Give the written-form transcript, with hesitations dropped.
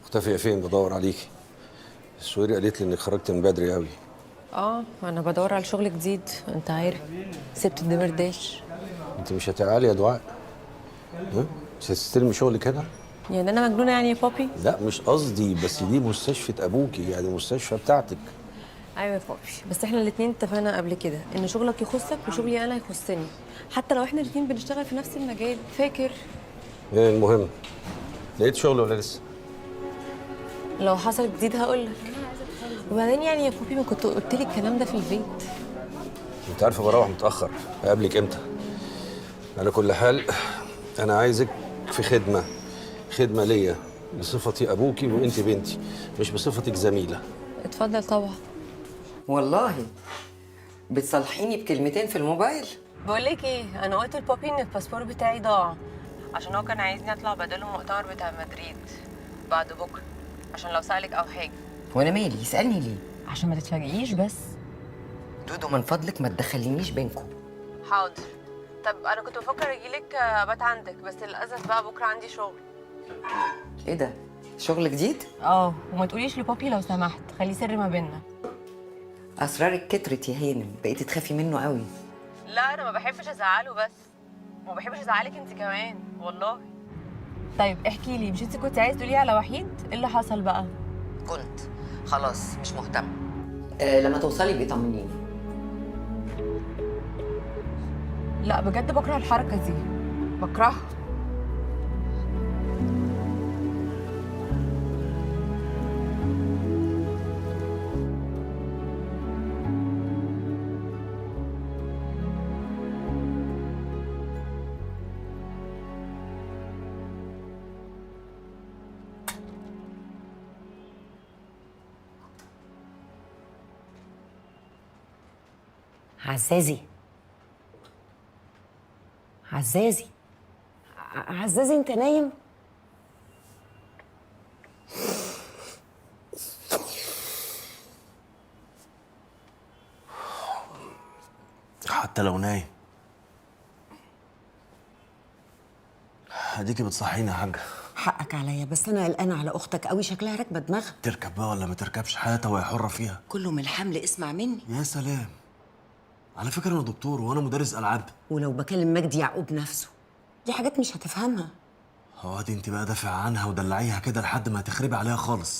مختفية فين؟ بدور عليكي. السويري قالت لي انك خرجت من بدري قوي. انا بدور على شغل جديد، انت عارف. سبت الدمرداش. انت مش هتعالي يا دعاء؟ ها؟ مش هتستلمي شغلك هنا؟ يعني انا مجنونه يعني يا بابي؟ لا مش قصدي، بس دي مستشفى ابوكي، يعني مستشفى بتاعتك. ايوه يا بابي، بس احنا الاتنين اتفقنا قبل كده ان شغلك يخصك وشغلي انا يخصني، حتى لو احنا الاتنين بنشتغل في نفس المجال، فاكر؟ ايه المهم؟ لقيت شغل ولا لسه؟ لو حصل جديد هقولك. وبعدين يعني يا بابي، ما كنت قلت لي الكلام ده في البيت؟ انت عارفه بروح متاخر، هقابلك امتى؟ على كل حال انا عايزك في خدمه ليا بصفتي ابوكي وانت بنتي، مش بصفتك زميله. اتفضل طبعا. والله بتصالحيني بكلمتين في الموبايل؟ بقول لك ايه، انا قلت لبابي ان الباسبور بتاعي ضاع، عشان هو كان عايزني اطلع بداله المؤتمر بتاع مدريد بعد بكره، عشان لو سالك او حاجه. وانا مالي؟ يسالني ليه؟ عشان ما تتفاجئيش بس. دودو من فضلك ما تدخلينيش بينكم. حاضر. طب انا كنت بفكر اجيلك ابات عندك، بس للاسف بقى بكره عندي شغل. ايه ده؟ شغل جديد؟ وما تقوليش لبابي لو سمحت، خليه سر ما بيننا. اسرارك كترت يا هانم، بقيتي تخافي منه قوي. لا انا ما بحبش ازعله، بس وما بحبش ازعلك انت كمان والله. طيب احكي لي، مش انت كنت عايز تقولي على وحيد؟ ايه اللي حصل بقى؟ كنت خلاص مش مهتمه. لما توصلي بيطمنيني. لا بجد بكره الحركه دي، بكرهها. عزازي، عزازي، عزازي، انت نايم؟ حتى لو نايم اديكي بتصحيني يا حاجه. حقك عليا، بس انا قلقانه على اختك قوي، شكلها راكبه دماغها. تركب بقى ولا ما تركبش، حياتها وهي حره فيها. كله من الحمل، اسمع مني. يا سلام، على فكره انا دكتور وانا مدرس العاب. ولو بكلم مجدي يعقوب نفسه، دي حاجات مش هتفهمها. اقعدي انت بقى دافع عنها ودلعيها كده لحد ما هتخربي عليها خالص.